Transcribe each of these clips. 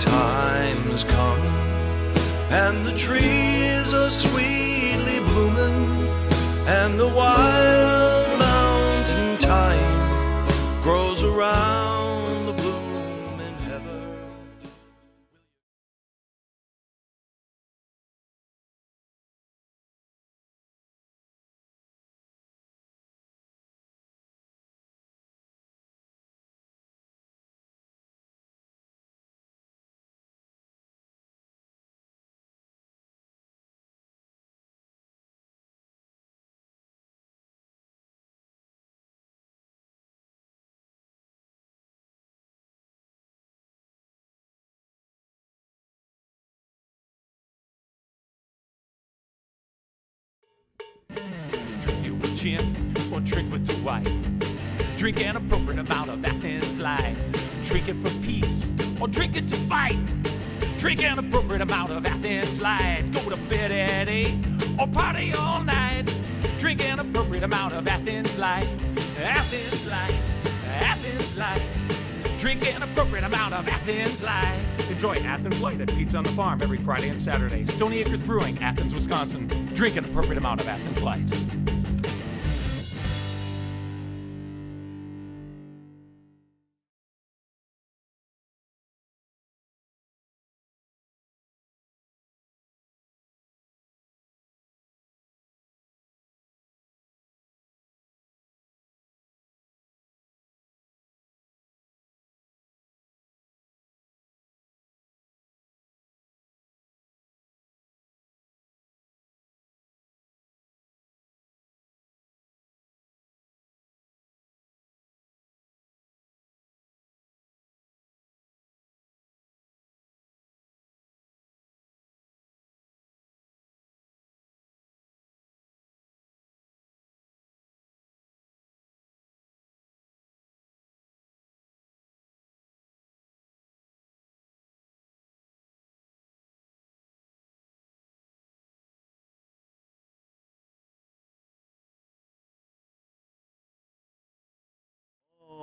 Summertime's come, and the trees are sweetly blooming, and the wild mountain thyme grows around the blooming heather. Drink it with gin or drink with the white. Drink an appropriate amount of Athens Light. Drink it for peace or drink it to fight. Drink an appropriate amount of Athens Light. Go to bed at 8 or party all night. Drink an appropriate amount of Athens Light. Athens Light, Athens Light. Drink an appropriate amount of Athens Light. Enjoy Athens Light at Pizza on the Farm every Friday and Saturday. Stony Acres Brewing, Athens, Wisconsin. Drink an appropriate amount of Athens Light.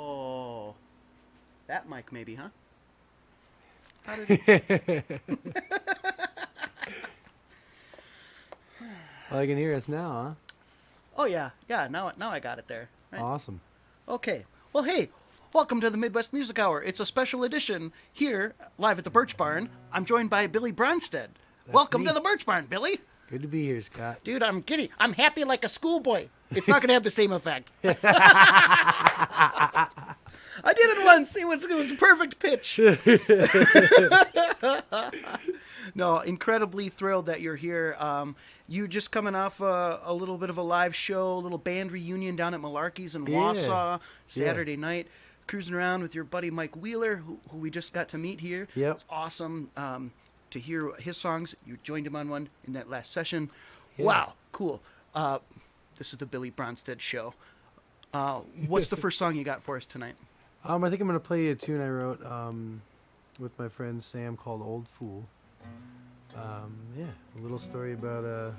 Oh, that mic maybe, huh? How did Well, you can hear us now, huh? Oh yeah, now I got it there. Right. Awesome. Okay. Well, hey, welcome to the Midwest Music Hour. It's a special edition here, live at the Bertsch Barn. I'm joined by Billy Bronsted. Welcome me. to the Bertsch Barn, Billy. Good to be here, Scott. Dude, I'm giddy. I'm happy like a schoolboy. It's not going to have the same effect. I did it once. It was a perfect pitch. No, incredibly thrilled that you're here. You just coming off a little bit of a live show, a little band reunion down at Malarkey's in Wausau Saturday night. Cruising around with your buddy Mike Wheeler, who we just got to meet here. Yep. It's awesome to hear his songs. You joined him on one in that last session. Yeah. Wow, cool. This is the Billy Bronsted Show. What's the first song you got for us tonight? I think I'm going to play you a tune I wrote with my friend Sam called Old Fool. A little story about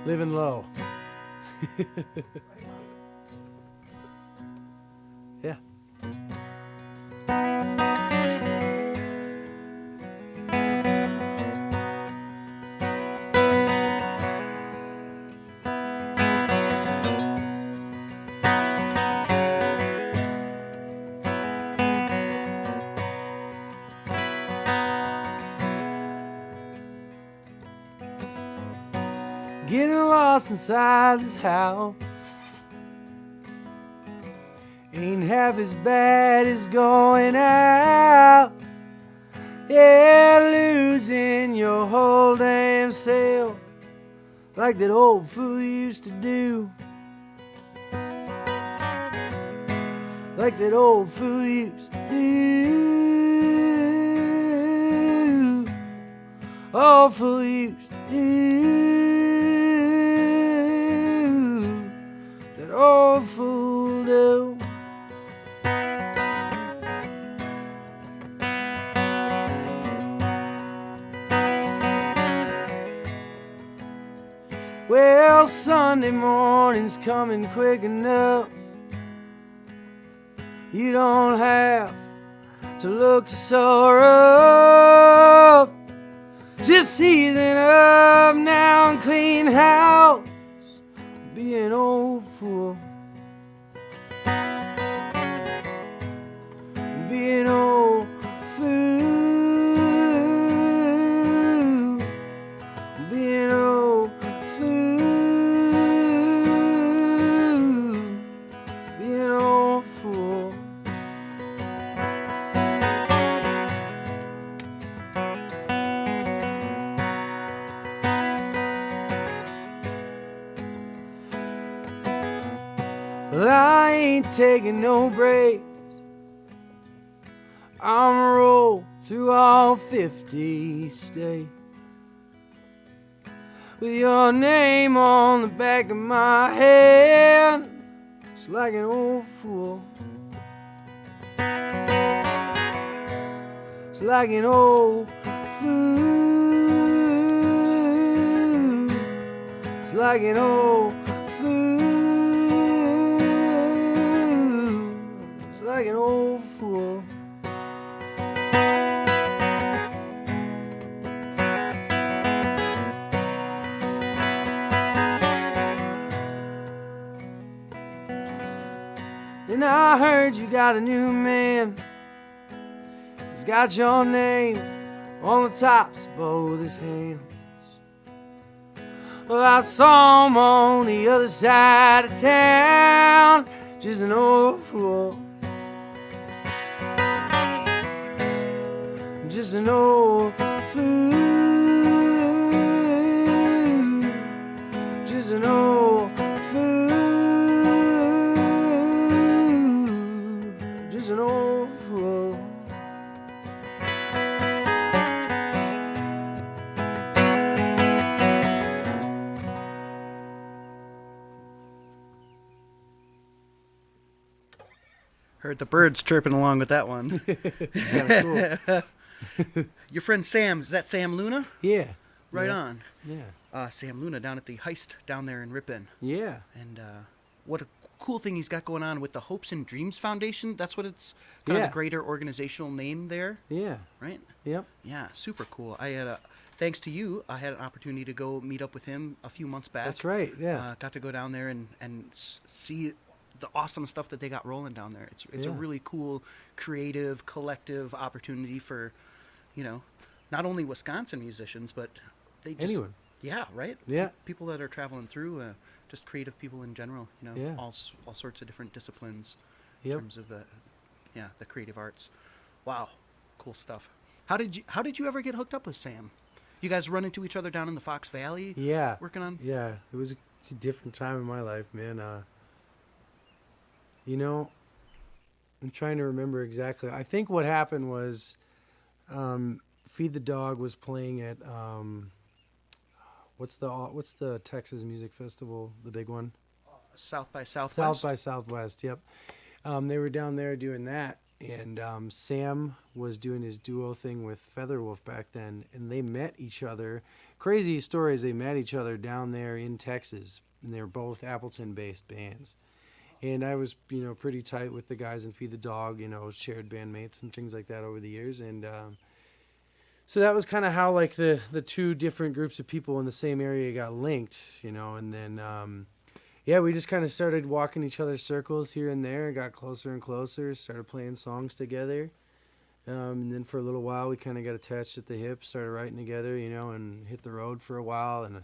living low. Yeah. Getting lost inside this house ain't half as bad as going out. Yeah, losing your whole damn self like that old fool used to do. Like that old fool used to do. awful used to do. That old fool do. Well, Sunday morning's coming quick enough. You don't have to look so rough. Just season up now and clean house. Be an old fool. Be an old fool. Be an old fool. Be an old fool. Well, I ain't taking no breaks. I'm roll through all 50 states with your name on the back of my head. It's like an old fool. It's like an old fool. It's like an old fool. It's like an old fool. And I heard you got a new man. He's got your name on the tops of both his hands. Well, I saw him on the other side of town. Just an old fool. Just an old fool. Just an old fool. Just an old fool. Heard the birds chirping along with that one. Kinda cool. Your friend Sam, is that Sam Luna? Yeah. Right Yeah. on. Yeah. Sam Luna down at the Heist down there in Ripon. Yeah. And what a cool thing he's got going on with the Hopes and Dreams Foundation. That's what it's kind of Yeah. the greater organizational name there, Yeah. right? Yep. Yeah, super cool. I had thanks to you, I had an opportunity to go meet up with him a few months back. That's right. Yeah. Got to go down there and see the awesome stuff that they got rolling down there. It's a Yeah. really cool, creative, collective opportunity for, not only Wisconsin musicians, but they just Anyone. Yeah, right. Yeah. People that are traveling through, just creative people in general. Yeah. all sorts of different disciplines Yep. in terms of the creative arts. Wow, cool stuff. How did you ever get hooked up with Sam? You guys run into each other down in the Fox Valley? Yeah. Working on? Yeah. It was a different time in my life, man. I'm trying to remember exactly. I think what happened was Feed the Dog was playing at what's the Texas Music Festival, the big one? South by Southwest. South by Southwest, yep. They were down there doing that, and Sam was doing his duo thing with Featherwolf back then, and they met each other. Crazy stories, they met each other down there in Texas, and they were both Appleton-based bands. And I was, pretty tight with the guys in Feed the Dog, shared bandmates and things like that over the years, and so that was kind of how, like, the two different groups of people in the same area got linked, and then we just kind of started walking each other's circles here and there, got closer and closer, started playing songs together. And then for a little while, we kind of got attached at the hip, started writing together, and hit the road for a while. And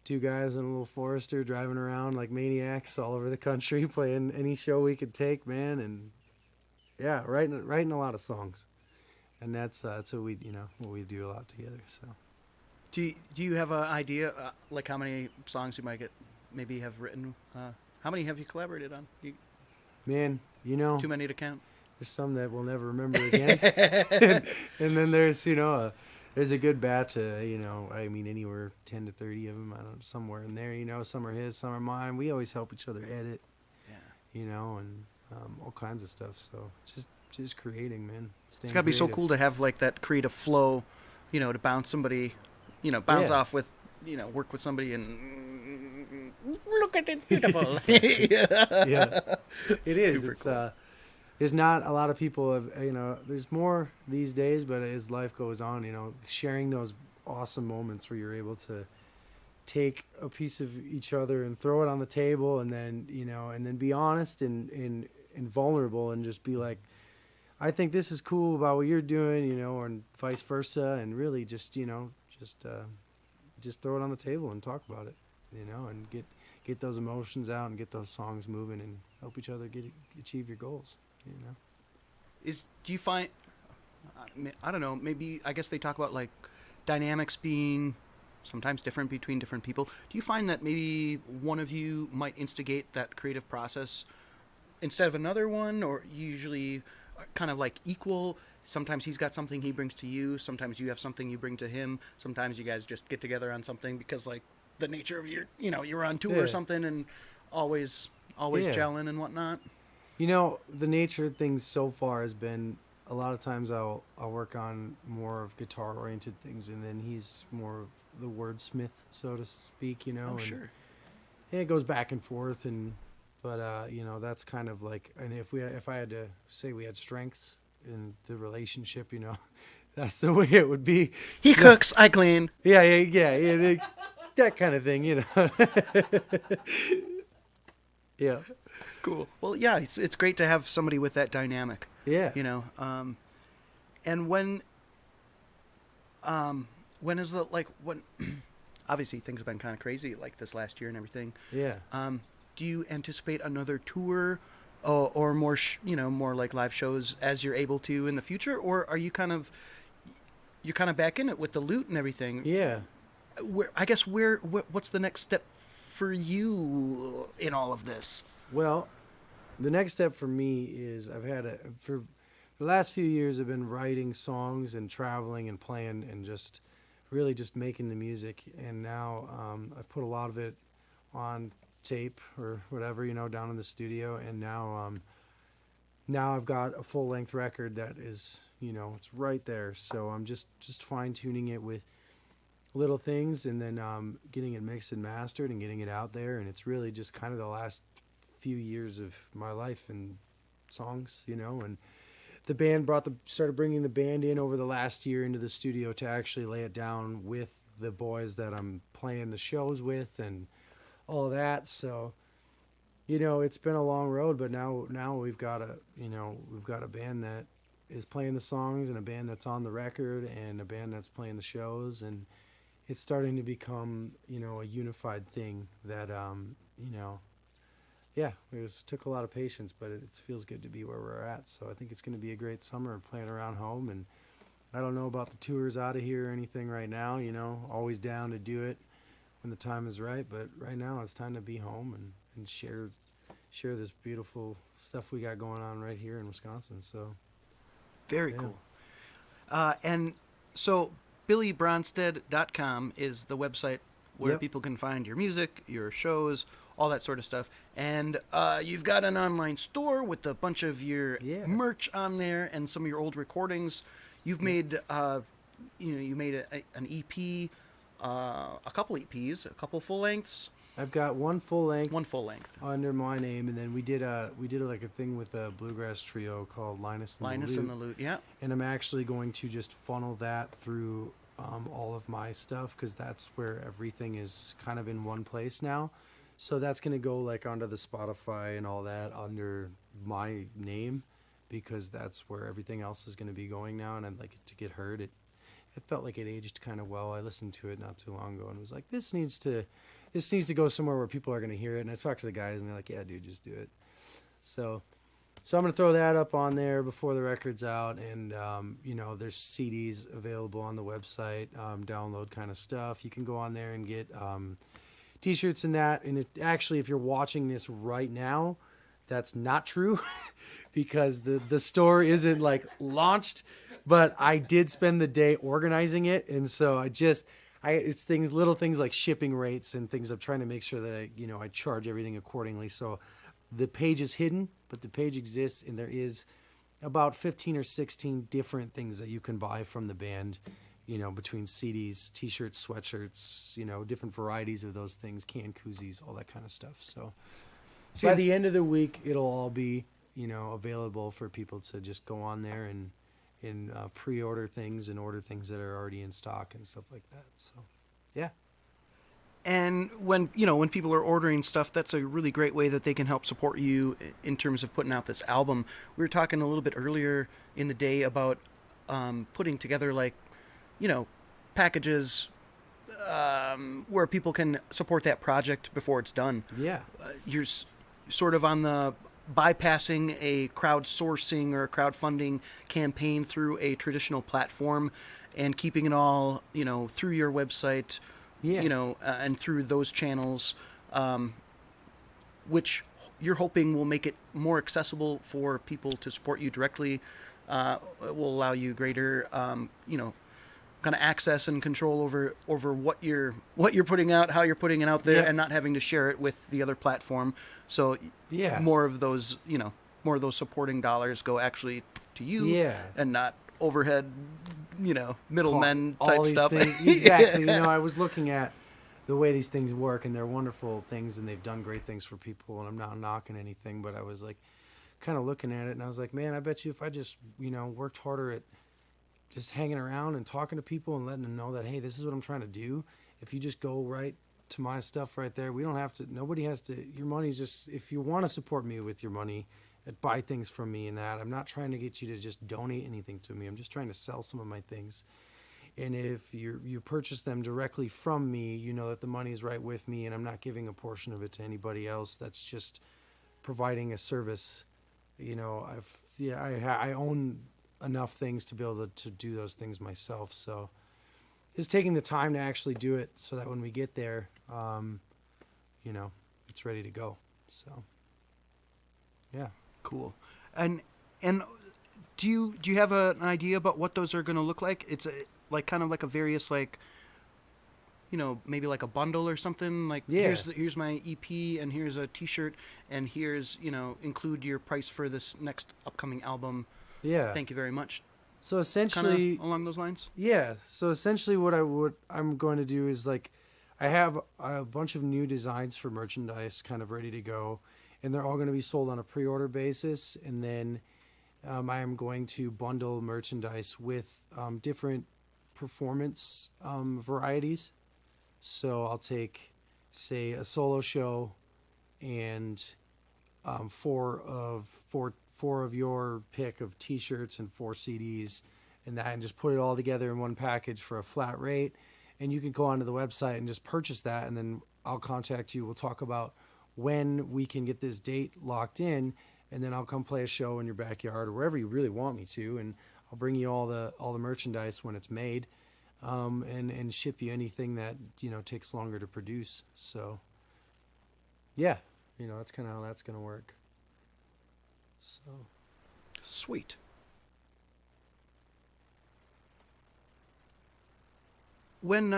two guys in a little Forester driving around like maniacs all over the country, playing any show we could take, man. And yeah, writing a lot of songs. And that's what we do a lot together. So, Do you have an idea, like how many songs you might maybe have written? How many have you collaborated on? Man, Too many to count. there's some that we'll never remember again. And then there's, There's a good batch of, I mean, anywhere 10 to 30 of them. I don't know, somewhere in there, some are his, some are mine. We always help each other edit, and all kinds of stuff. So just creating, man. It's got to be so cool to have like that creative flow, to bounce somebody, off with, work with somebody and look at it, it's beautiful. Yeah, it is. Super It's cool. There's not a lot of people have, there's more these days, but as life goes on, sharing those awesome moments where you're able to take a piece of each other and throw it on the table and then, and then be honest and vulnerable and just be like, I think this is cool about what you're doing, or vice versa. And really just throw it on the table and talk about it, and get those emotions out and get those songs moving and help each other achieve your goals. Do you find, I don't know, maybe, I guess they talk about like dynamics being sometimes different between different people. Do you find that maybe one of you might instigate that creative process instead of another one, or usually kind of like equal? Sometimes he's got something he brings to you. Sometimes you have something you bring to him. Sometimes you guys just get together on something because like the nature of your, you're on tour or something and always gelling and whatnot. The nature of things so far has been a lot of times I'll work on more of guitar-oriented things, and then he's more of the wordsmith, so to speak, Oh, and sure. it goes back and forth, but that's kind of like, and if I had to say we had strengths in the relationship, that's the way it would be. He cooks, I clean. Yeah, that kind of thing, Yeah. Cool. Well, yeah, it's great to have somebody with that dynamic. Yeah. And when is the when obviously things have been kind of crazy like this last year and everything. Yeah. Do you anticipate another tour or more more like live shows as you're able to in the future, or are you you're kind of back in it with the loot and everything? Yeah. What's the next step for you in all of this? Well, the next step for me is for the last few years I've been writing songs and traveling and playing and just really just making the music, and now I've put a lot of it on tape or whatever, down in the studio, and now I've got a full-length record that is, it's right there. So I'm just fine-tuning it with little things, and then getting it mixed and mastered and getting it out there. And it's really just kind of the last few years of my life and songs, and the band started bringing the band in over the last year into the studio to actually lay it down with the boys that I'm playing the shows with and all that. So, it's been a long road, but now we've got a band that is playing the songs and a band that's on the record and a band that's playing the shows, and it's starting to become, a unified thing that, it took a lot of patience, but it feels good to be where we're at. So I think it's going to be a great summer playing around home. And I don't know about the tours out of here or anything right now, always down to do it when the time is right. But right now it's time to be home and share this beautiful stuff we got going on right here in Wisconsin. So very cool. And so BillyBronsted.com is the website where people can find your music, your shows, all that sort of stuff. And you've got an online store with a bunch of your merch on there and some of your old recordings. You've made, you made an EP, a couple EPs, a couple full lengths. I've got one full length under my name, and then we did like a thing with a bluegrass trio called Linus and the Loot. Yeah. And I'm actually going to just funnel that through all of my stuff, because that's where everything is kind of in one place now. So that's going to go like onto the Spotify and all that under my name, because that's where everything else is going to be going now, and I'd like it to get heard. It felt like it aged kind of well. I listened to it not too long ago and was like, this needs to go somewhere where people are going to hear it. And I talked to the guys and they're like, yeah, dude, just do it. So I'm going to throw that up on there before the record's out. And, there's CDs available on the website, download kind of stuff. You can go on there and get T-shirts and that. And actually, if you're watching this right now, that's not true because the store isn't like launched. But I did spend the day organizing it, and so it's little things like shipping rates and things. I'm trying to make sure that I charge everything accordingly. So the page is hidden, but the page exists, and there is about 15 or 16 different things that you can buy from the band, between CDs, T-shirts, sweatshirts, different varieties of those things, canned koozies, all that kind of stuff. So by the end of the week, it'll all be, available for people to just go on there and pre-order things and order things that are already in stock and stuff like that. So, yeah. And when people are ordering stuff, that's a really great way that they can help support you in terms of putting out this album. We were talking a little bit earlier in the day about putting together packages where people can support that project before it's done. Yeah. You're sort of on the bypassing a crowdsourcing or a crowdfunding campaign through a traditional platform and keeping it all, through your website. Yeah. And through those channels, which you're hoping will make it more accessible for people to support you directly. It will allow you greater, kind of access and control over what you're putting out, how you're putting it out there, and not having to share it with the other platform. So more of those supporting dollars go actually to you, and not overhead, middlemen type all these stuff. Things. Exactly. I was looking at the way these things work, and they're wonderful things, and they've done great things for people, and I'm not knocking anything, but I was like kind of looking at it, and I was like, man, I bet you if I just, worked harder at just hanging around and talking to people and letting them know that, hey, this is what I'm trying to do. If you just go right to my stuff right there, nobody has to, your money's just, if you want to support me with your money, buy things from me and that. I'm not trying to get you to just donate anything to me. I'm just trying to sell some of my things. And if you purchase them directly from me, you know that the money is right with me, and I'm not giving a portion of it to anybody else. That's just providing a service. I own enough things to be able to do those things myself. So just taking the time to actually do it so that when we get there, it's ready to go. So, yeah. Cool. And do you have an idea about what those are going to look like? It's kind of like a various maybe like a bundle or something. Like here's my EP, and here's a T-shirt, and here's include your price for this next upcoming album. Yeah. Thank you very much. So essentially, kinda along those lines. Yeah. So essentially, what I'm going to do is I have a bunch of new designs for merchandise kind of ready to go. And they're all going to be sold on a pre-order basis. And then I am going to bundle merchandise with different performance varieties. So I'll take, say, a solo show and four of your pick of T-shirts and 4 CDs and just put it all together in one package for a flat rate. And you can go onto the website and just purchase that. And then I'll contact you. We'll talk about when we can get this date locked in, and then I'll come play a show in your backyard or wherever you really want me to, and I'll bring you all the merchandise when it's made, and ship you anything that takes longer to produce. So, yeah, that's kind of how that's gonna work. So, sweet. When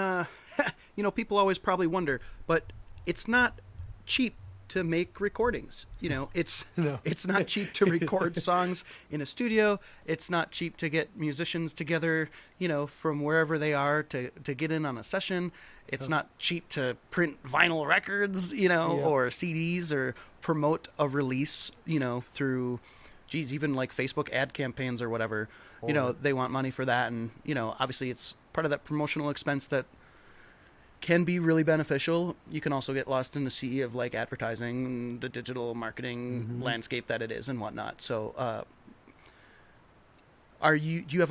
people always probably wonder, but it's not cheap to make recordings. It's not cheap to record songs in a studio. It's not cheap to get musicians together, from wherever they are to get in on a session. It's not cheap to print vinyl records, or CDs, or promote a release, through, even like Facebook ad campaigns or whatever. They want money for that. And, obviously it's part of that promotional expense that can be really beneficial. You can also get lost in the sea of advertising, the digital marketing landscape that it is and whatnot. So, do you have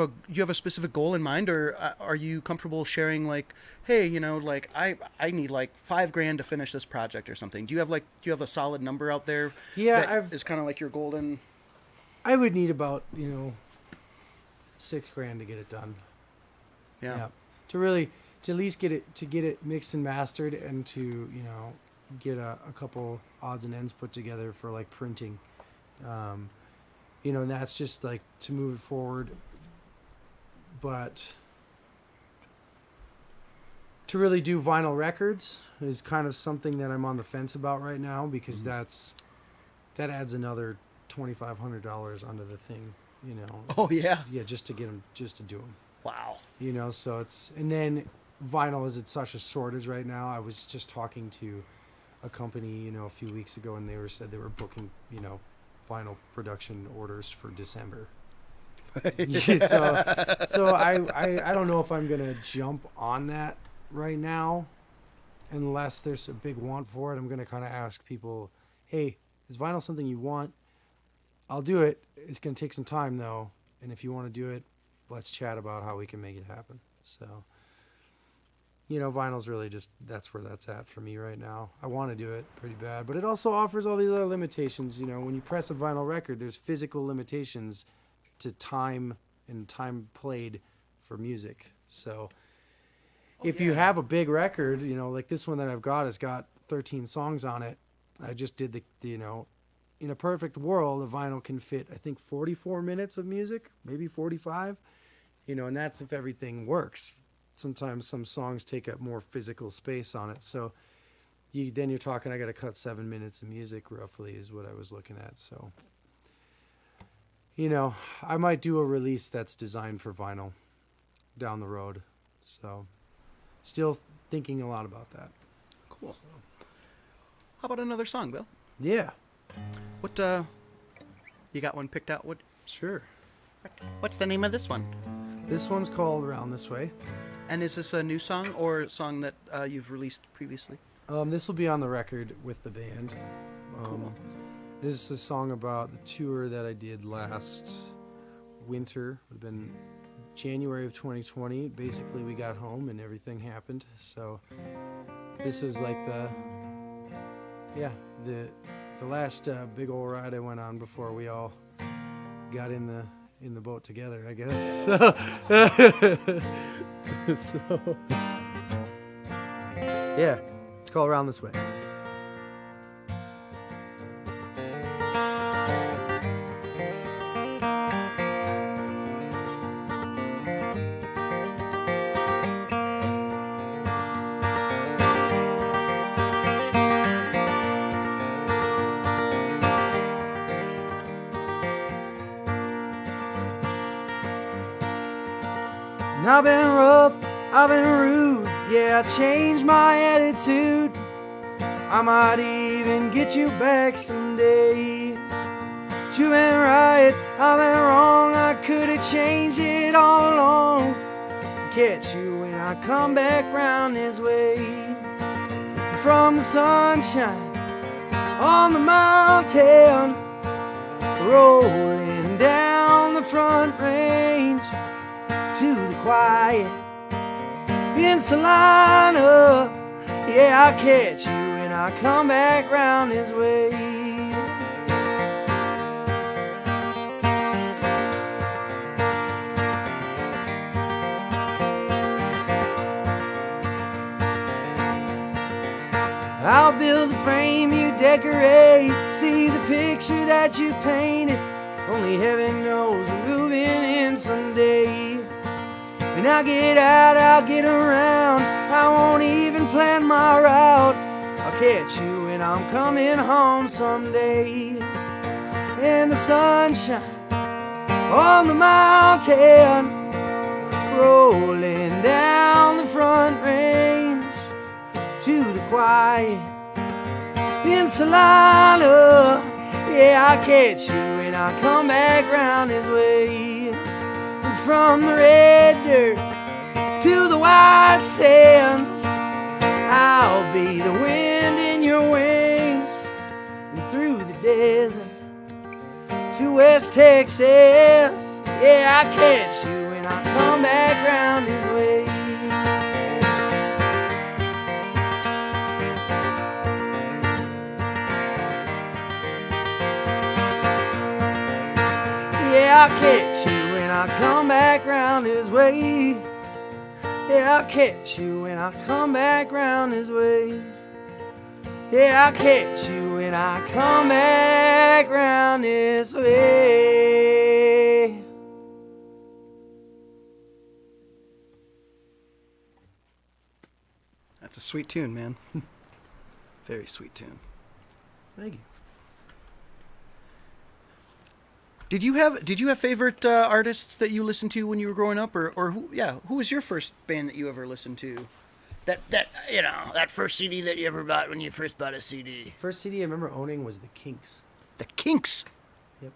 a specific goal in mind, or are you comfortable sharing hey, I need $5,000 to finish this project or something? Do you have a solid number out there? Yeah, that is kind of your golden. I would need about $6,000 to get it done. Yeah. To at least get it mixed and mastered, and to get a couple odds and ends put together for printing, and that's just to move it forward. but to really do vinyl records is kind of something that I'm on the fence about right now, because that adds another $2,500 onto the thing, you know. Oh yeah. Yeah, just to get them, just to do them. Wow. You know, so it's, and then vinyl is at such a shortage right now. I was just talking to a company, you know, a few weeks ago, and said they were booking, you know, vinyl production orders for December. So I don't know if I'm gonna jump on that right now, unless there's a big want for it. I'm gonna kind of ask people, hey, is vinyl something you want? I'll do it. It's gonna take some time though, and if you want to do it, let's chat about how we can make it happen. So, you know, vinyl's really just, that's where that's at for me right now. I want to do it pretty bad, but it also offers all these other limitations. You know, when you press a vinyl record, there's physical limitations to time and time played for music. So if you have a big record, you know, like this one that I've got has got 13 songs on it. I just did the you know, in a perfect world, a vinyl can fit, I think, 44 minutes of music, maybe 45, you know, and that's if everything works. Sometimes some songs take up more physical space on it. So then you're talking, I got to cut 7 minutes of music roughly is what I was looking at. So, you know, I might do a release that's designed for vinyl down the road. So still thinking a lot about that. Cool. So. How about another song, Bill? Yeah. What, you got one picked out? What? Sure. What's the name of this one? This one's called Around This Way. And is this a new song or a song that you've released previously? This will be on the record with the band. Cool. This is a song about the tour that I did last winter. It would have been January of 2020. Basically, we got home and everything happened. So this was like the last big old ride I went on before we all got in the boat together, I guess. So yeah, it's called Around This Way. I've been rough, I've been rude, yeah, I changed my attitude. I might even get you back someday. But you've been right, I've been wrong, I could have changed it all along. Catch you when I come back round this way. From the sunshine on the mountain, rolling down the front range, to the quiet in Salina. Yeah, I catch you when I come back round this way. I'll build a frame you decorate, see the picture that you painted. Only heaven knows we're moving in someday. When I get out, I'll get around. I won't even plan my route. I'll catch you when I'm coming home someday. In the sunshine on the mountain, rolling down the front range, to the quiet in Salina. Yeah, I catch you when I come back round this way. From the red dirt to the white sands, I'll be the wind in your wings. And through the desert to West Texas, yeah, I catch you when I come back round this way. Yeah, I catch you when I come back round his way. Yeah, I'll catch you when I come back round his way. Yeah, I'll catch you when I come back round this way. That's a sweet tune, man. Very sweet tune. Thank you. Did you have favorite artists that you listened to when you were growing up, or who was your first band that you ever listened to? That first CD that you ever bought when you first bought a CD. First CD I remember owning was the Kinks. The Kinks. Yep.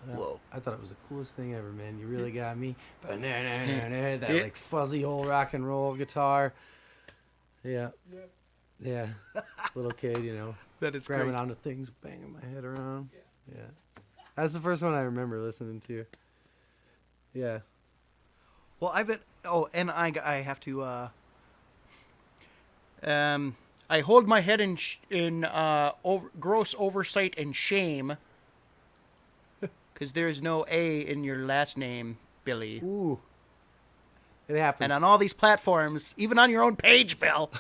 Whoa. I thought it was the coolest thing ever, man. You really got me. That like fuzzy old rock and roll guitar. Yeah. Yeah. Little kid, That is grabbing great. onto things, banging my head around. Yeah. That's the first one I remember listening to. Yeah. Well, and I have to. I hold my head in gross oversight and shame, because there is no A in your last name, Billy. Ooh. It happens. And on all these platforms, even on your own page, Bill.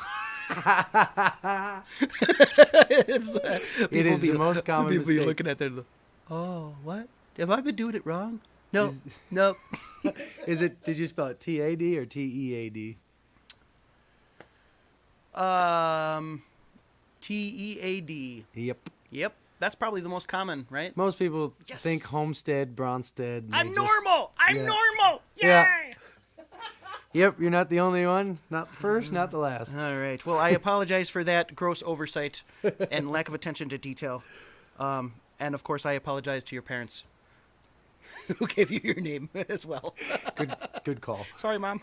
It is the most common people be mistake. looking at their. Oh, what? Have I been doing it wrong? No, no. Did you spell it T-A-D or T-E-A-D? T-E-A-D. Yep. Yep, that's probably the most common, right? Most people Yes. think Homestead, Bronsted. and I'm they just- normal. I'm yeah. normal. Yay! Yeah. Yep, you're not the only one. Not the first, not the last. All right. Well, I apologize for that gross oversight and lack of attention to detail. And of course, I apologize to your parents who gave you your name as well. Good call. Sorry, Mom.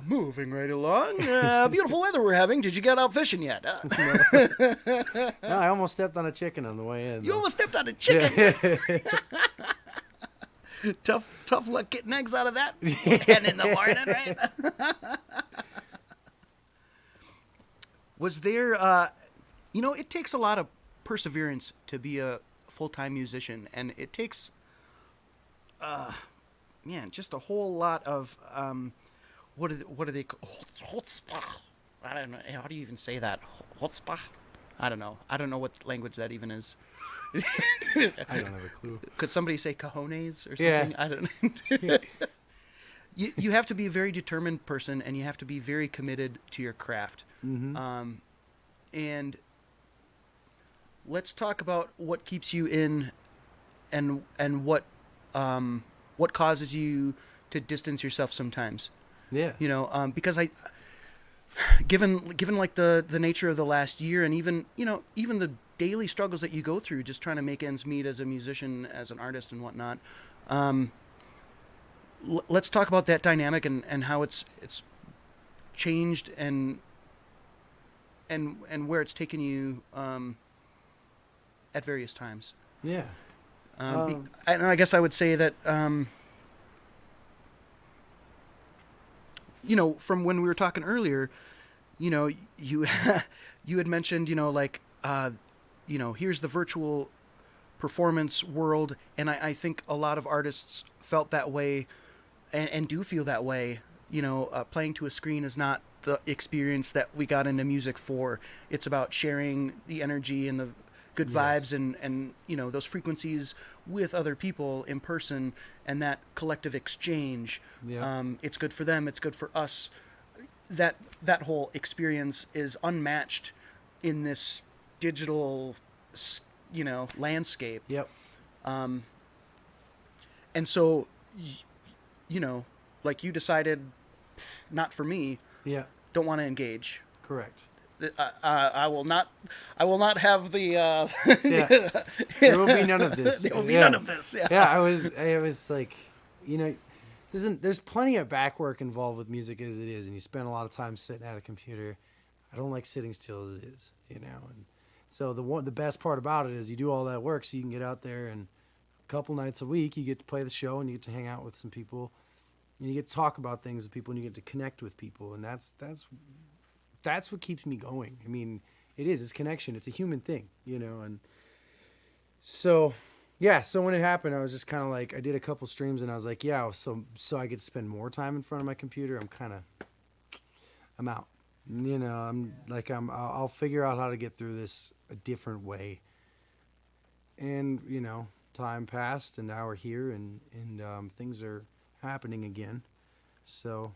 Moving right along. Beautiful weather we're having. Did you get out fishing yet? No, I almost stepped on a chicken on the way in. You though. almost stepped on a chicken. Tough luck getting eggs out of that. And in the morning, right? Was there, it takes a lot of perseverance to be a full-time musician, and it takes, just a whole lot of, what are they chutzpah? I don't know. How do you even say that? Chutzpah? I don't know. I don't know what language that even is. I don't have a clue. Could somebody say cojones or something? Yeah. I don't know. You have to be a very determined person, and you have to be very committed to your craft. Mm-hmm. And let's talk about what keeps you in, and what causes you to distance yourself sometimes. Yeah. Because given like the nature of the last year, and even the daily struggles that you go through just trying to make ends meet as a musician, as an artist, and whatnot. Let's talk about that dynamic and how it's changed and where it's taken you at various times. Yeah. And I guess I would say that from when we were talking earlier, you you had mentioned here's the virtual performance world, and I think a lot of artists felt that way and do feel that way. Playing to a screen is not the experience that we got into music for. It's about sharing the energy and the good vibes and those frequencies with other people in person, and that collective exchange. Yeah. It's good for them. It's good for us. That whole experience is unmatched in this digital, landscape. Yep. And so, like you decided, not for me. Yeah. Don't want to engage. Correct. I will not have the. Yeah. There will be none of this. There will be none of this. Yeah. Yeah. I was like, there's plenty of back work involved with music as it is, and you spend a lot of time sitting at a computer. I don't like sitting still as it is, and so the best part about it is you do all that work so you can get out there, and a couple nights a week you get to play the show and you get to hang out with some people, and you get to talk about things with people, and you get to connect with people, and that's what keeps me going. I mean, it's connection. It's a human thing, and so. Yeah, so when it happened, I was just kind of like, I did a couple streams, and I was like, yeah, so I get to spend more time in front of my computer. I'm out. I'll figure out how to get through this a different way. And, time passed, and now we're here, and things are happening again. So,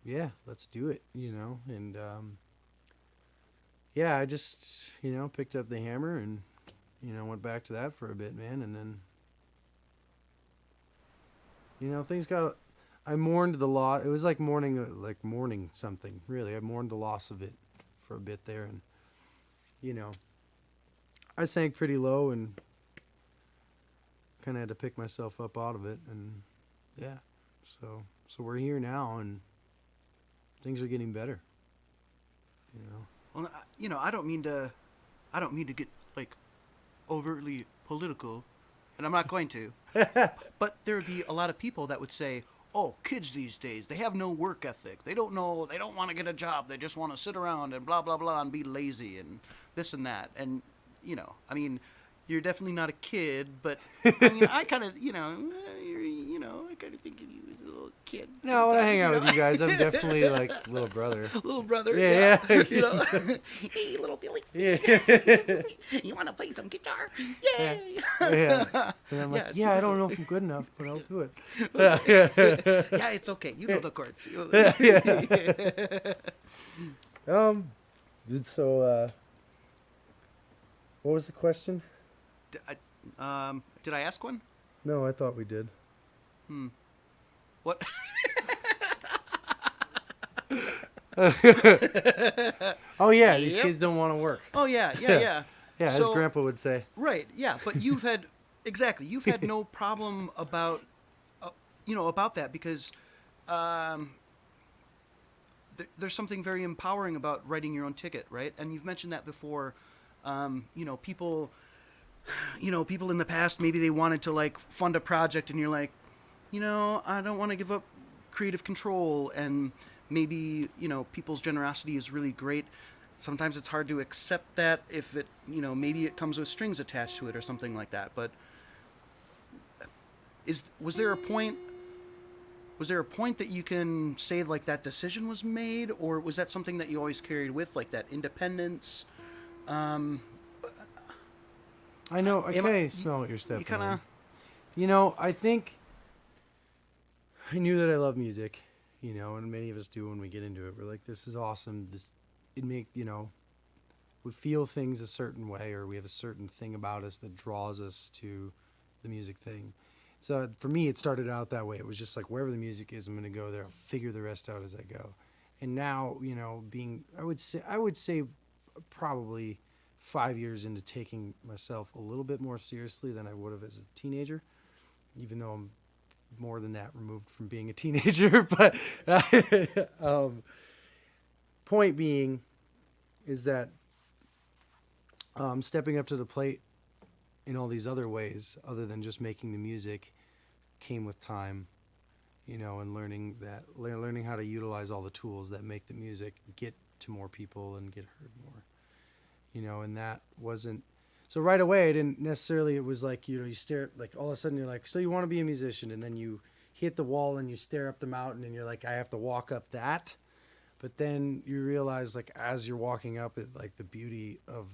yeah, let's do it, and yeah, I just, picked up the hammer and, went back to that for a bit, man. And then, I mourned the loss. It was like mourning something, really. I mourned the loss of it for a bit there. And, I sank pretty low and kind of had to pick myself up out of it. And, yeah, so we're here now and things are getting better, Well, I don't mean to get like overtly political, and I'm not going to. But there would be a lot of people that would say, "Oh, kids these days, they have no work ethic. They don't want to get a job. They just want to sit around and blah blah blah and be lazy and this and that." And I mean, you're definitely not a kid, but I mean, I kind of, I kind of think of you as a little kid. No, when I hang out with you guys, I'm definitely like little brother. Little brother, yeah. Hey, little Billy. Yeah. You want to play some guitar? Yeah. Yay! Yeah. And I'm like, Yeah, I don't know if I'm good enough, but I'll do it. Yeah, it's okay. You know the chords. So, what was the question? Did I ask one? No, I thought we did. What? Oh yeah, these kids don't want to work. Oh yeah. Yeah, as So- Grandpa would say. Right. Yeah, but you've had no problem about about that because there's something very empowering about writing your own ticket, right? And you've mentioned that before. People in the past, maybe they wanted to like fund a project and you're like, I don't want to give up creative control, and maybe, people's generosity is really great. Sometimes it's hard to accept that if it, maybe it comes with strings attached to it or something like that. But was there a point that you can say like that decision was made, or was that something that you always carried with, like that independence? I know. I kind of smell what you're stepping You kind of. I think I knew that I love music, and many of us do when we get into it. We're like, this is awesome. We feel things a certain way, or we have a certain thing about us that draws us to the music thing. So for me, it started out that way. It was just like, wherever the music is, I'm going to go there. I'll figure the rest out as I go. And now, I would say probably 5 years into taking myself a little bit more seriously than I would have as a teenager, even though I'm more than that removed from being a teenager. But point being is that stepping up to the plate in all these other ways other than just making the music came with time, and learning how to utilize all the tools that make the music get to more people and get heard more. And that wasn't, so right away, it was like, you stare, like all of a sudden you're like, so you want to be a musician, and then you hit the wall and you stare up the mountain and you're like, I have to walk up that. But then you realize, like, as you're walking up it, like the beauty of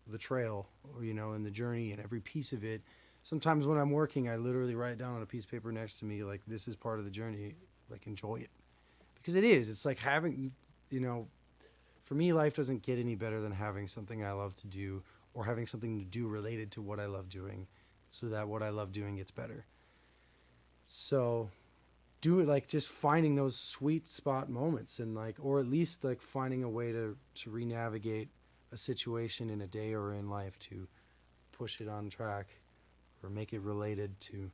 the trail, and the journey and every piece of it. Sometimes when I'm working, I literally write down on a piece of paper next to me, like, this is part of the journey, like, enjoy it. Because it is, it's like having, for me, life doesn't get any better than having something I love to do, or having something to do related to what I love doing, so that what I love doing gets better. So do it, like, just finding those sweet spot moments, and like, or at least like finding a way to re-navigate a situation in a day or in life to push it on track or make it related to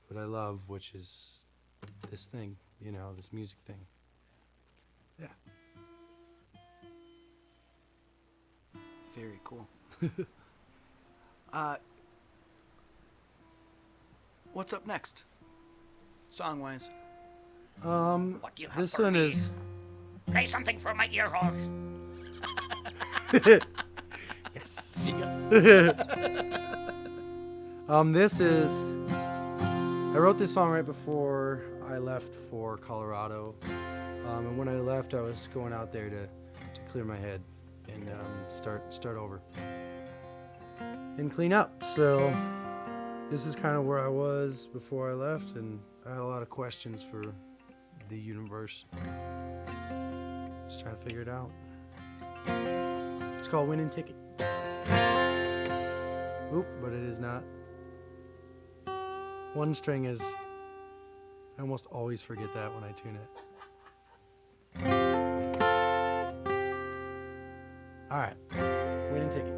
what I love, which is this thing, this music thing. Yeah. Very cool. What's up next, song-wise? What do you have This for one me? is Play something from my ear holes. yes. Yes. This is, I wrote this song right before I left for Colorado, and when I left, I was going out there to clear my head and start over and clean up. So this is kind of where I was before I left, and I had a lot of questions for the universe. Just trying to figure it out. It's called Winning Ticket. Oop, but it is not. One string is... I almost always forget that when I tune it. Alright. Winning Ticket.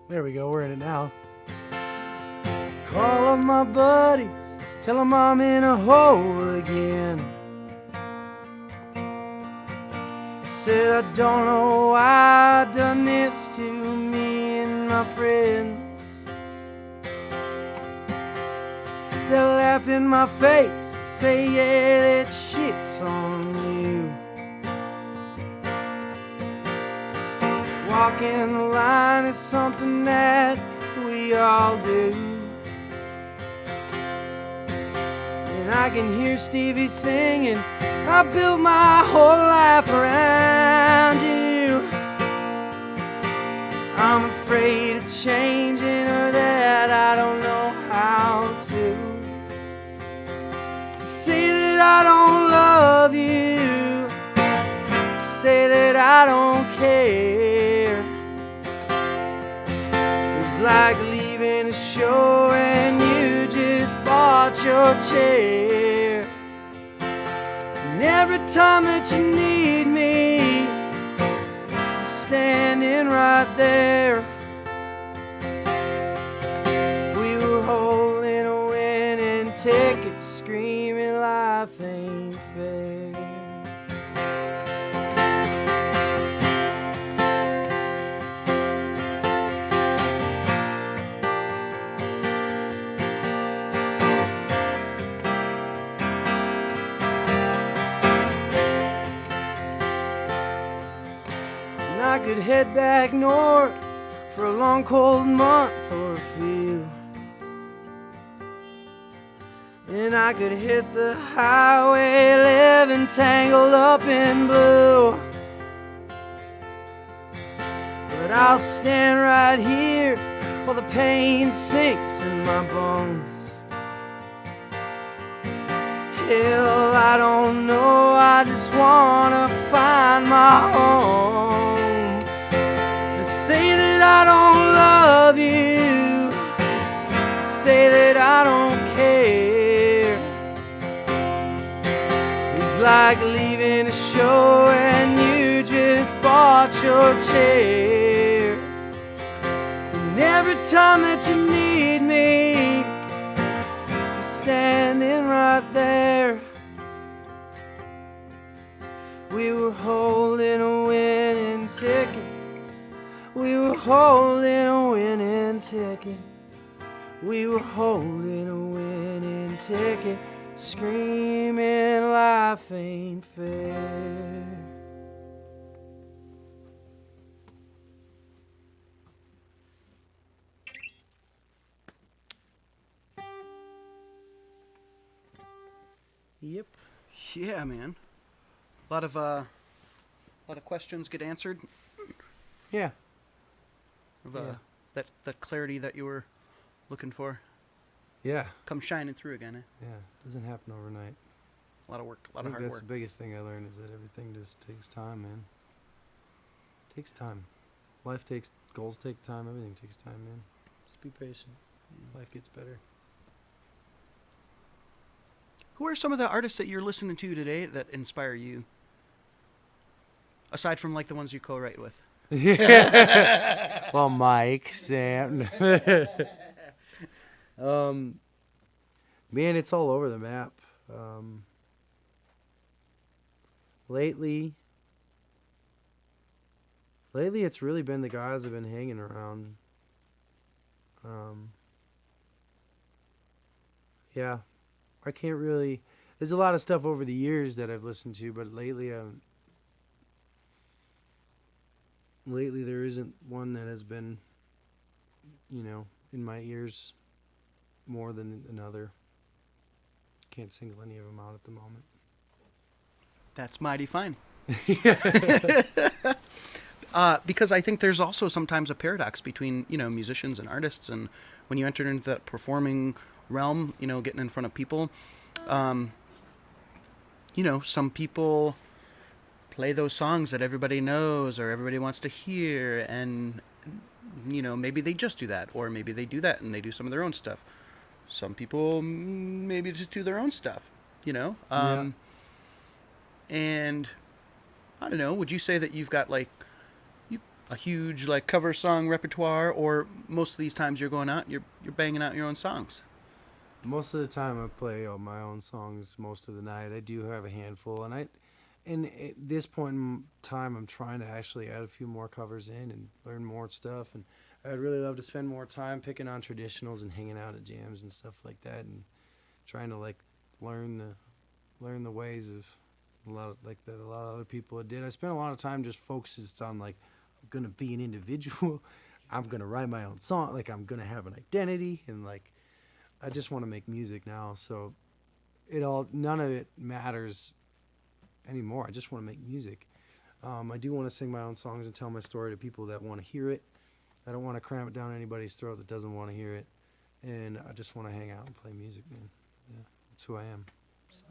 There we go, we're in it now. Call up my buddies, tell them I'm in a hole again. Said I don't know why I done this to me and my friends. They laugh in my face, say yeah, that shit's on you. Walking the line is something that we all do. And I can hear Stevie singing, I built my whole life around you. I'm afraid of changing or that I don't know how to. Say that I don't love you, say that I don't care. Like leaving a show and you just bought your chair. And every time that you need me, I'm standing right there. We were holding a winning ticket, screaming life ain't fair. I could head back north for a long cold month or a few. And I could hit the highway, living tangled up in blue. But I'll stand right here while the pain sinks in my bones. Hell, I don't know, I just wanna find my home. Say that I don't love you, say that I don't care. It's like leaving a show and you just bought your chair. And every time that you need me, I'm standing right there. We were holding a winning ticket. We were holding a winning ticket. We were holding a winning ticket, screaming life ain't fair. Yep. Yeah, man. A lot of questions get answered. Yeah. That clarity that you were looking for Yeah. come shining through again. Eh? Yeah. Doesn't happen overnight. A lot of work, a lot I of think hard that's work. the biggest thing I learned is that everything just takes time, man. Takes time. Goals take time, everything takes time, man. Just be patient. Life gets better. Who are some of the artists that you're listening to today that inspire you? Aside from like the ones you co-write with. Yeah. Well, Mike, Sam. Man, it's all over the map. Lately, it's really been the guys I've been hanging around. Yeah, I can't really. there's a lot of stuff over the years that I've listened to, but lately there isn't one that has been, in my ears more than another. Can't single any of them out at the moment. That's mighty fine. Because I think there's also sometimes a paradox between, musicians and artists, and when you enter into that performing realm, getting in front of people, some people play those songs that everybody knows or everybody wants to hear, and, maybe they just do that, or maybe they do that and they do some of their own stuff. Some people maybe just do their own stuff, Yeah. And I don't know, would you say that you've got a huge cover song repertoire, or most of these times you're going out, you're banging out your own songs? Most of the time I play all my own songs most of the night. I do have a handful, and at this point in time I'm trying to actually add a few more covers in and learn more stuff, and I'd really love to spend more time picking on traditionals and hanging out at jams and stuff like that, and trying to learn the ways of a lot of other people did. I spent a lot of time just focused on I'm gonna be an individual. I'm gonna write my own song. I'm gonna have an identity, and I just want to make music now. So none of it matters anymore. I just want to make music. I do want to sing my own songs and tell my story to people that want to hear it. I don't want to cram it down anybody's throat that doesn't want to hear it. And I just want to hang out and play music, man. Yeah, that's who I am. So.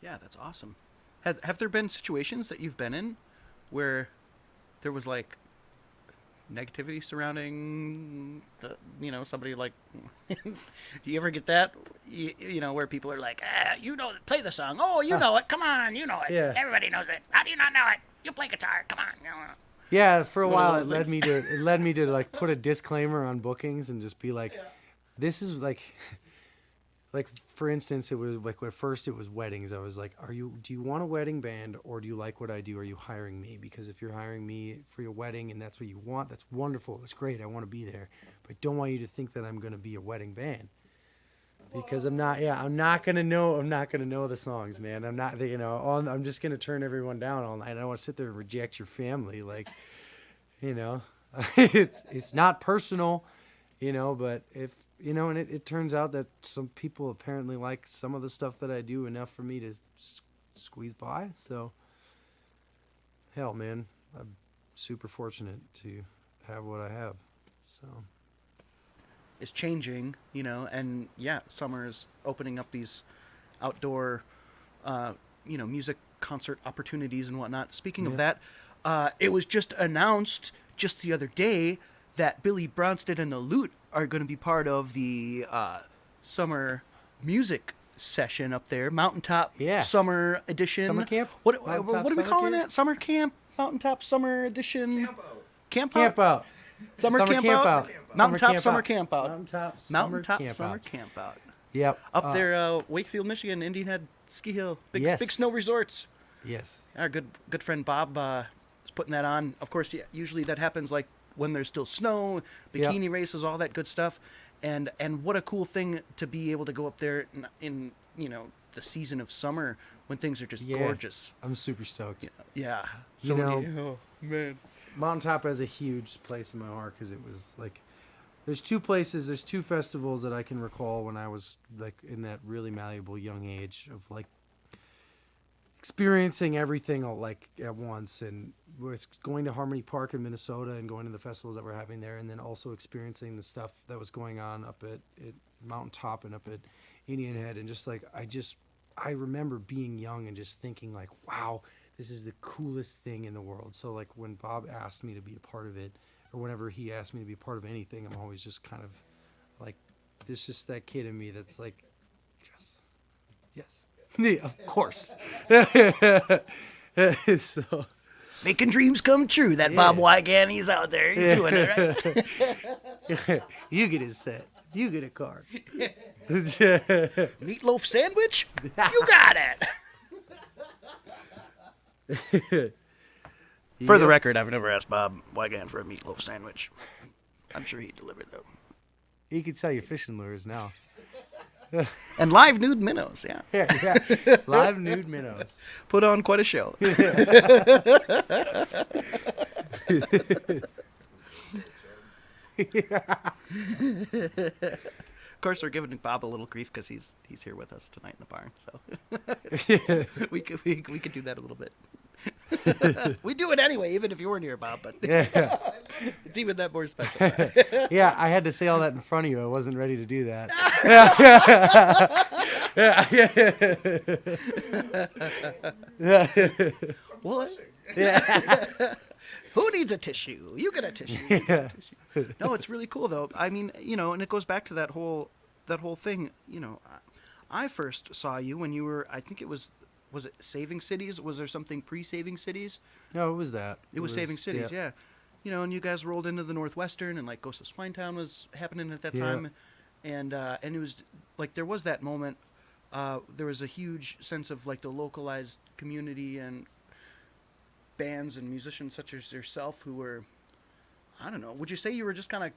Yeah, that's awesome. Have there been situations that you've been in where there was negativity surrounding somebody do you ever get that? Where people are play the song. Oh, you know it. Come on, you know it. Yeah. Everybody knows it. How do you not know it? You play guitar. Come on. Yeah, for a One of while those it led me to put a disclaimer on bookings and just be this is for instance, it was at first it was weddings. I was do you want a wedding band, or do you like what I do? Are you hiring me? Because if you're hiring me for your wedding and that's what you want, that's wonderful. That's great. I want to be there. But I don't want you to think that I'm going to be a wedding band. Because I'm not going to know the songs, man. I'm not, I'm just going to turn everyone down all night. I don't want to sit there and reject your family. It's not personal, but if, and it turns out that some people apparently like some of the stuff that I do enough for me to squeeze by. So, hell, man, I'm super fortunate to have what I have. So. Is changing, and summer is opening up these outdoor, music concert opportunities and whatnot. Speaking of that, it was just announced just the other day that Billy Bronsted and the Lute are going to be part of the summer music session up there, Mountaintop Summer Edition. Summer camp? What are we calling it? Summer camp? Mountaintop Summer Edition? Camp out. Summer camp out. Mountaintop Summer Camp Out. Mountaintop Summer Camp Out. Yep. Up there, Wakefield, Michigan, Indian Head Ski Hill, big snow resorts. Yes. Our good friend Bob is putting that on. Of course, usually that happens when there's still snow, bikini races, all that good stuff. And what a cool thing to be able to go up there in the season of summer when things are just gorgeous. I'm super stoked. Yeah. So oh man. Mountaintop has a huge place in my heart because it was there's two festivals that I can recall when I was in that really malleable young age of experiencing everything at once, and was going to Harmony Park in Minnesota and going to the festivals that we're having there, and then also experiencing the stuff that was going on up at Mountaintop and up at Indian Head, and I remember being young and just thinking wow, this is the coolest thing in the world. So when Bob asked me to be a part of it, or whenever he asked me to be a part of anything, I'm always just kind of there's just that kid in me that's yes, yeah, of course. So Making dreams come true. That Bob Wygant, he's out there. He's doing it, right? You get his set. You get a card. Meatloaf sandwich? You got it. For the record, I've never asked Bob Wygant for a meatloaf sandwich. I'm sure he'd deliver, though. He could sell you fishing lures now. And live nude minnows, yeah. Yeah. Live nude minnows. Put on quite a show. Of course, we're giving Bob a little grief because he's here with us tonight in the barn. So we could do that a little bit. We do it anyway, even if you weren't here, Bob. But Yeah. it's even that more special. Yeah, I had to say all that in front of you. I wasn't ready to do that. What? Who needs a tissue? You get a tissue. Yeah. No, it's really cool though. I mean, and it goes back to that whole thing. I first saw you when you were. I think it was it Saving Cities? Was there something pre-Saving Cities? No, it was that. It was Saving Cities, yeah. And you guys rolled into the Northwestern, and like Ghost of Swinetown was happening at that time, and it was like there was that moment. There was a huge sense of like the localized community and bands and musicians such as yourself who were, I don't know, would you say you were just kind of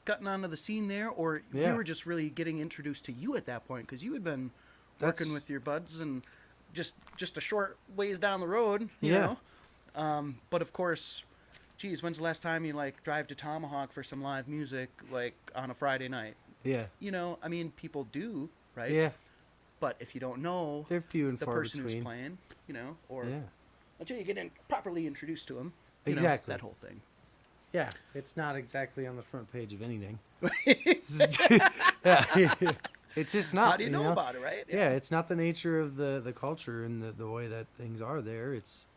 cutting onto the scene there, or you were just really getting introduced to you at that point because you had been working with your buds and just a short ways down the road, you know? But of course, geez, when's the last time you like drive to Tomahawk for some live music like on a Friday night? Yeah. I mean, people do, right? Yeah. But if you don't know They're few and the far person between. who's playing, or Yeah. until you get properly introduced to them, Exactly. that whole thing. Yeah, it's not exactly on the front page of anything. It's just not. How do you know about it, right? Yeah, it's not the nature of the culture and the way that things are there. It's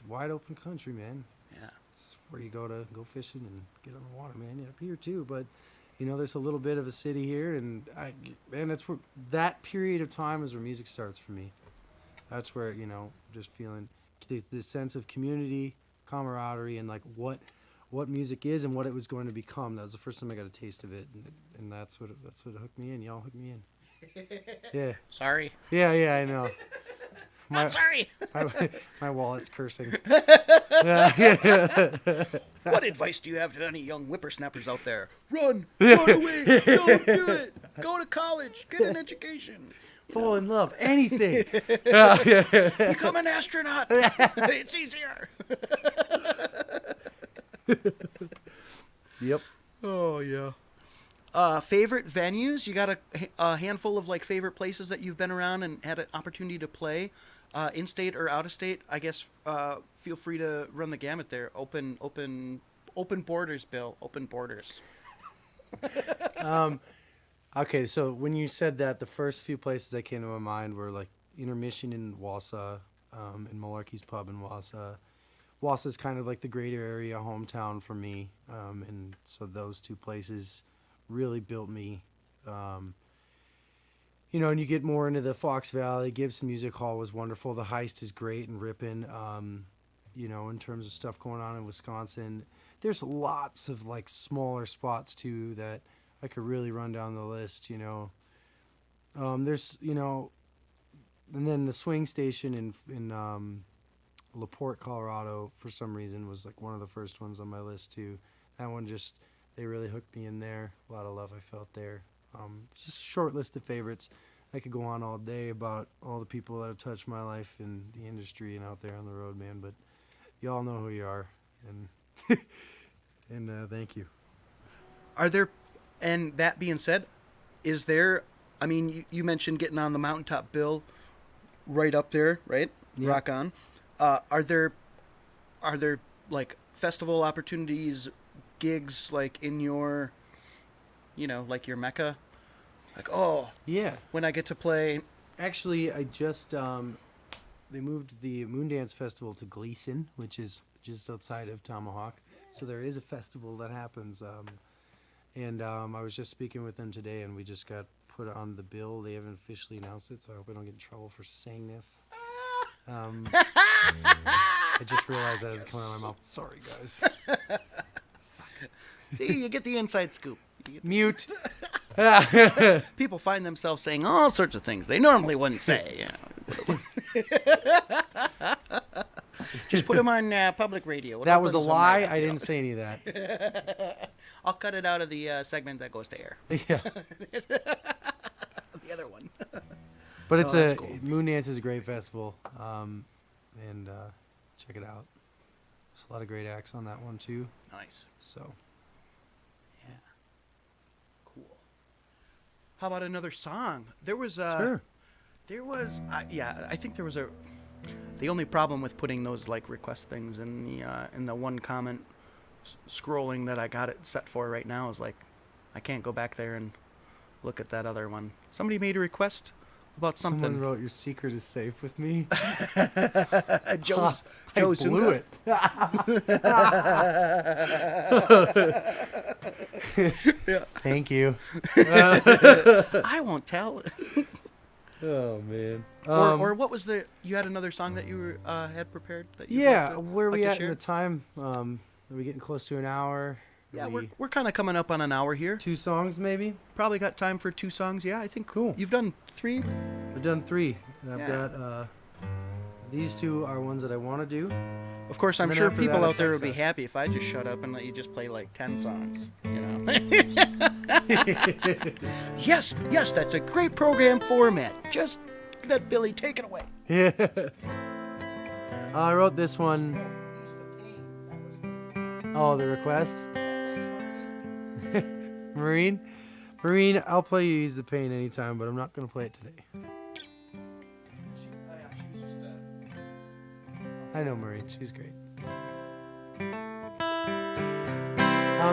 wide open country, man. It's where you go fishing and get on the water, man. Yeah, up here too, but there's a little bit of a city here, and that's where that period of time is where music starts for me. That's where just feeling this sense of community, camaraderie, and like what music is and what it was going to become. That was the first time I got a taste of it, and that's what hooked me in. Y'all hooked me in. Yeah. Sorry. Yeah, I know. I'm sorry. My wallet's cursing. What advice do you have to any young whippersnappers out there? Run away, don't do it. Go to college, get an education. Fall in love, anything. Become an astronaut. It's easier. Yep. Oh yeah. Favorite venues? You got a handful of like favorite places that you've been around and had an opportunity to play, in state or out of state. I guess feel free to run the gamut there. Open borders, Bill. Open borders. Okay, so when you said that, the first few places that came to my mind were like Intermission in Wausau, and Milwaukee's Pub in Wausau. Wausau's kind of like the greater area hometown for me, and so those two places really built me. And you get more into the Fox Valley. Gibson Music Hall was wonderful. The Heist is great and ripping. In terms of stuff going on in Wisconsin, there's lots of like smaller spots too that I could really run down the list. There's and then the Swing Station in LaPorte, Colorado, for some reason was like one of the first ones on my list too. That one they really hooked me in there. A lot of love I felt there. Just a short list of favorites. I could go on all day about all the people that have touched my life in the industry and out there on the road, man. But y'all know who you are, and and thank you. Are there, and that being said, is there? I mean, you mentioned getting on the mountaintop, Bill, right up there, right? Yeah. Rock on. Are there like festival opportunities, gigs like in your, like your Mecca? Like, Yeah. when I get to play. Actually, I just they moved the Moondance Festival to Gleason, which is just outside of Tomahawk. So there is a festival that happens, and I was just speaking with them today, and we just got put on the bill. They haven't officially announced it, so I hope I don't get in trouble for saying this. I just realized that is coming out of my mouth. Sorry, guys. See, you get the inside scoop. Mute. People find themselves saying all sorts of things they normally wouldn't say. Just put them on public radio. That was a lie. I didn't say any of that. I'll cut it out of the segment that goes to air. Yeah. The other one. But it's that's cool. Moondance is a great festival, and check it out. There's a lot of great acts on that one too. Nice. So Yeah. Cool. How about another song? There was sure. There was I think there was the only problem with putting those like request things in the one comment scrolling that I got it set for right now is like I can't go back there and look at that other one. Somebody made a request about something. Someone wrote, "Your secret is safe with me." Joe's I blew Zunga. it. Thank you. I won't tell. Oh man. Or what was you had another song that you were, had prepared that you where are like we to at in share? the time? Are we getting close to an hour? Yeah, we're kind of coming up on an hour here. 2 songs maybe. Probably got time for 2 songs. Yeah, I think Cool. You've done 3. I've done 3, and I've Yeah. got these 2 are ones that I want to do. Of course, I'm And then sure after people that, out it's there would be excess. happy if I just shut up and let you just play like 10 songs. You know. Yes, that's a great program format. Just let Billy take it away. Yeah. I wrote this one. Oh, the request. Marine, I'll play you Ease the Pain anytime, but I'm not going to play it today. I know Marine, she's great.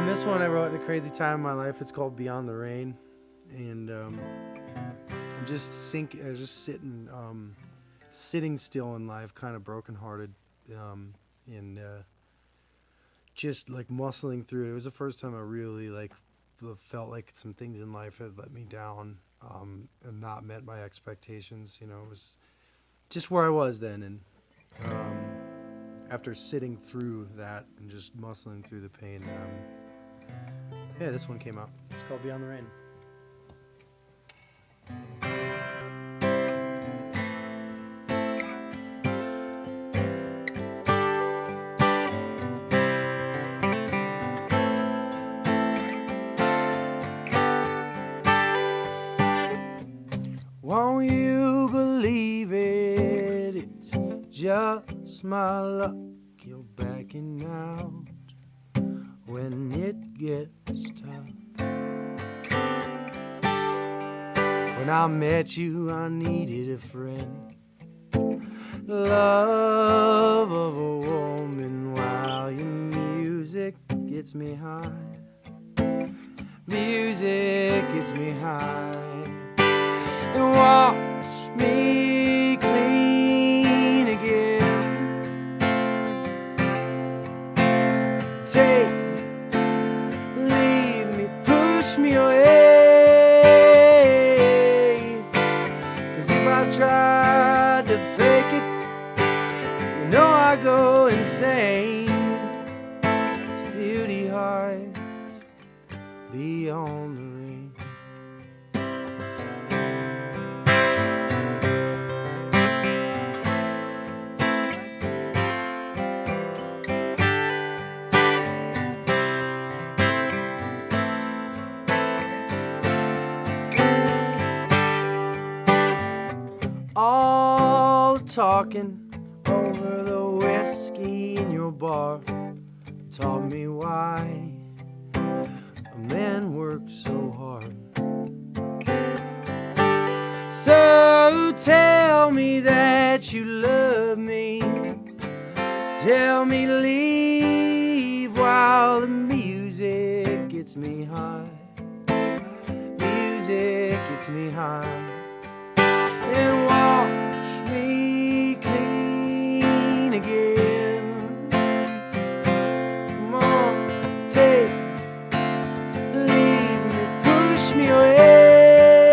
This one I wrote in a crazy time in my life. It's called Beyond the Rain, and I'm just sitting still in life, kind of brokenhearted, and just like muscling through it. It was the first time I really like felt like some things in life had let me down, and not met my expectations. You know, it was just where I was then, and after sitting through that and just muscling through the pain, yeah, this one came out. It's called Beyond the Rain. Won't you believe it? It's just my luck. You're backing out when it gets tough. When I met you, I needed a friend. Love of a woman while your music gets me high. Music gets me high. And wash me clean again. Take me, leave me, push me away. 'Cause if I tried to fake it, you know I go insane. 'Cause beauty hides beyond the rain. All talking over the whiskey in your bar taught me why a man works so hard. So tell me that you love me. Tell me to leave while the music gets me high. Music gets me high. And wash me clean again. Come on, take, leave me, push me away.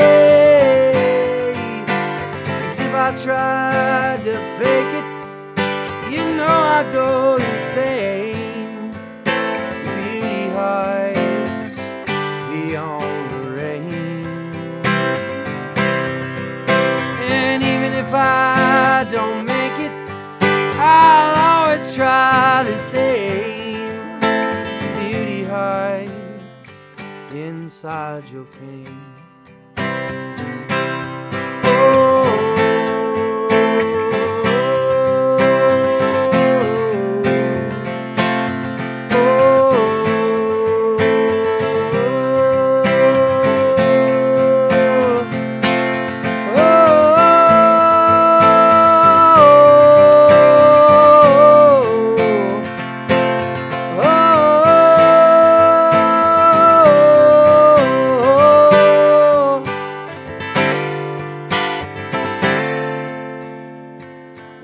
'Cause if I tried to fake it, you know I'd go insane. 'Cause beauty hides beyond the rain. And even if I don't make it, I'll always try the same. Beauty hides inside your pain.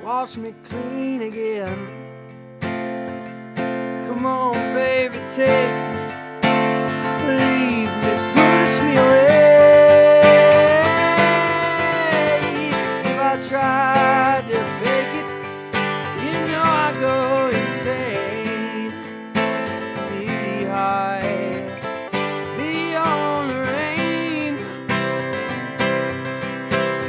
Wash me clean again. Come on, baby, take, leave me, push me away. If I tried to fake it, you know I go insane. Beauty hides beyond the rain,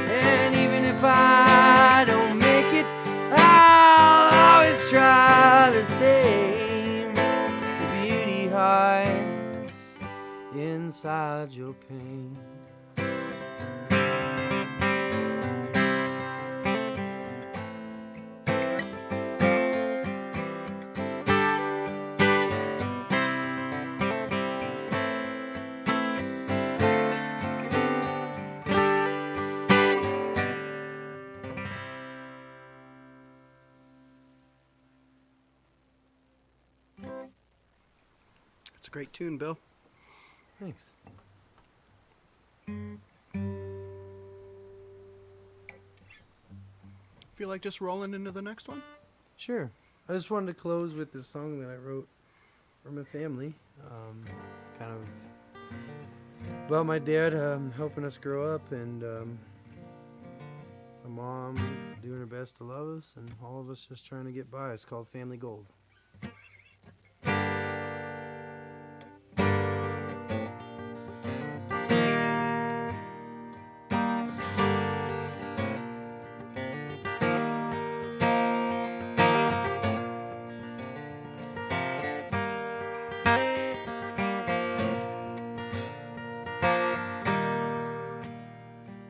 and even if I don't make it, I'll always try the same. The beauty hides inside your pain. It's a great tune, Bill. Thanks. Feel like just rolling into the next one? Sure. I just wanted to close with this song that I wrote for my family. Kind of about my dad helping us grow up, and my mom doing her best to love us, and all of us just trying to get by. It's called Family Gold.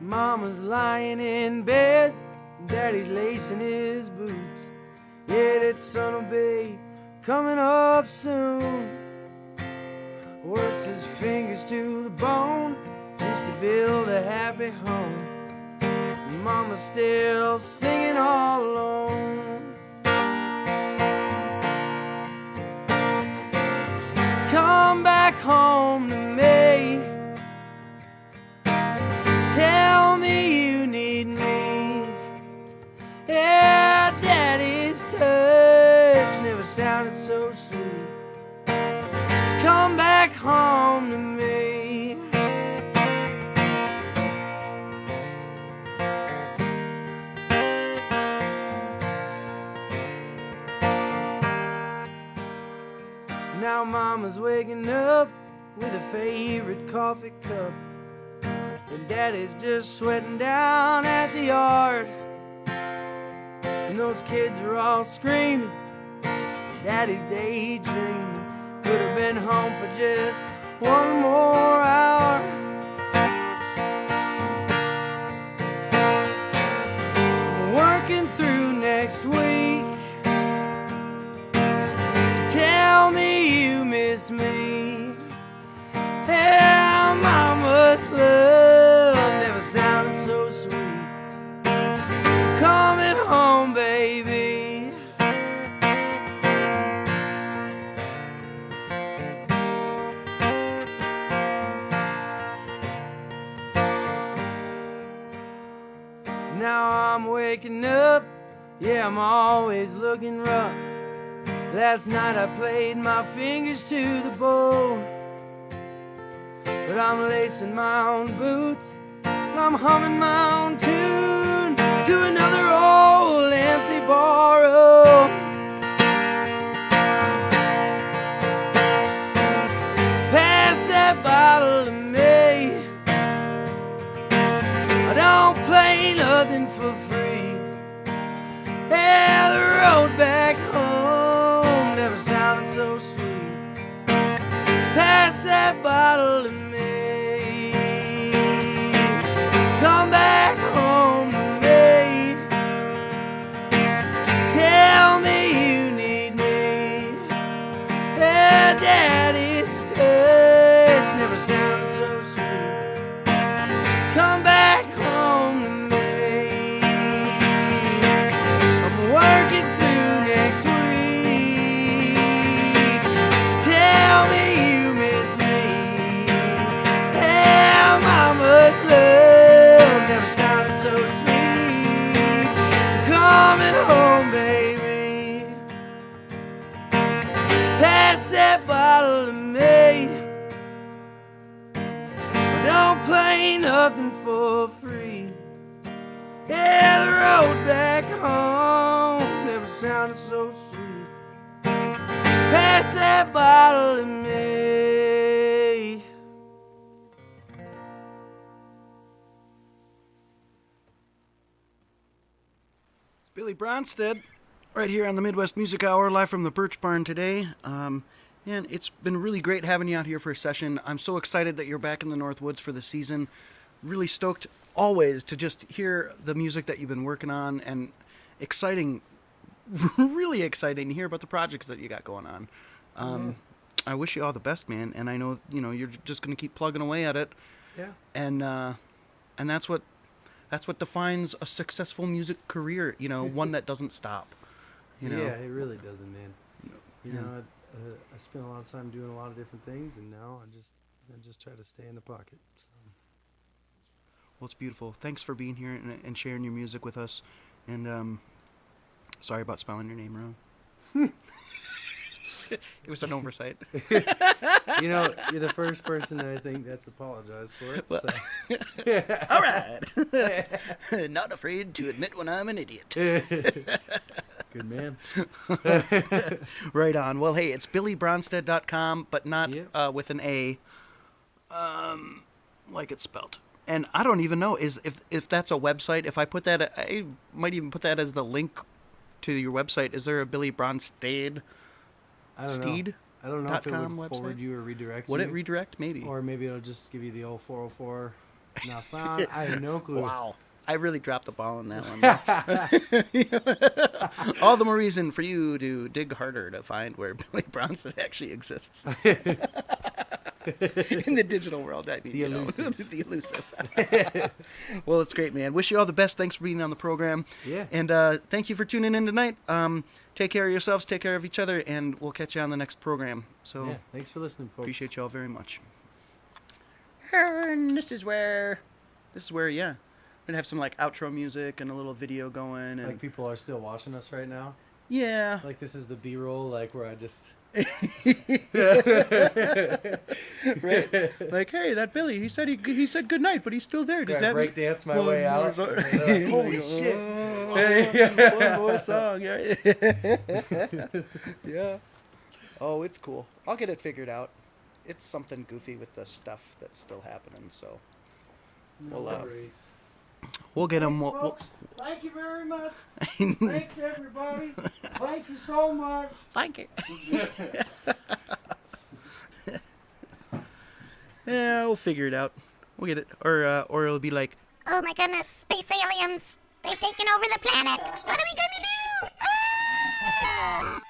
Mama's lying in bed, Daddy's lacing his boots. Yeah, that son will be coming up soon. Works his fingers to the bone just to build a happy home. Mama's still singing all alone. He's come back home to me. Tell me you need me. Yeah, Daddy's touch never sounded so sweet. Just come back home to me. Now Mama's waking up with a favorite coffee cup, and Daddy's just sweating down at the yard. And those kids are all screaming, Daddy's daydreaming. Could have been home for just one more hour. I'm working through next week, so tell me you miss me. Yeah, Mama's love never sounded so sweet. Coming home, baby. Now I'm waking up, yeah, I'm always looking rough. Last night I played my fingers to the bone, but I'm lacing my own boots, I'm humming my own tune to another old empty barroom. Pass that bottle to me. I don't play nothing for free. Yeah, the road back home never sounded so sweet. Just pass that bottle to me. sounded so sweet. Pass that bottle to me. Billy Bronsted, right here on the Midwest Music Hour, live from the Bertsch Barn today. Man, it's been really great having you out here for a session. I'm so excited that you're back in the Northwoods for the season. Really stoked always to just hear the music that you've been working on, and exciting, really exciting to hear about the projects that you got going on. I wish you all the best, man, and I know you're just going to keep plugging away at it. Yeah. And that's what defines a successful music career, one that doesn't stop. Yeah, it really doesn't, man. You know, I spent a lot of time doing a lot of different things, and now I just try to stay in the pocket. So. Well, it's beautiful. Thanks for being here and sharing your music with us. And sorry about spelling your name wrong. It was an oversight. You're the first person that I think that's apologized for it. Well, so. All right. Not afraid to admit when I'm an idiot. Good man. Right on. Well, hey, it's BillyBronsted.com, but not with an A, like it's spelled. And I don't even know if that's a website. If I put that, I might even put that as the link to your website. Is there a Billy Bronsted? I don't know. I don't know if it would forward you or redirect you. Would it redirect? Maybe. Or maybe it'll just give you the old 404 not found. I have no clue. Wow. I really dropped the ball on that one. All the more reason for you to dig harder to find where Billy Bronsted actually exists. In the digital world, I mean. The elusive. The elusive. Well, it's great, man. Wish you all the best. Thanks for being on the program. Yeah. And thank you for tuning in tonight. Take care of yourselves, take care of each other, and we'll catch you on the next program. So yeah, thanks for listening, folks. Appreciate you all very much. And this is where, yeah. We're going to have some, outro music and a little video going. And people are still watching us right now? Yeah. This is the B-roll, where I just... Right. Hey, that Billy, he said good night, but he's still there. Does that break dance my way out? Holy shit. One more song. Yeah. Oh, it's cool. I'll get it figured out. It's something goofy with the stuff that's still happening, so... We'll get him. Folks, thank you very much. Thanks, everybody. Thank you so much. Thank you. Yeah, we'll figure it out. We'll get it. Or it'll be like, oh my goodness, space aliens. They've taken over the planet. What are we gonna do? Ah!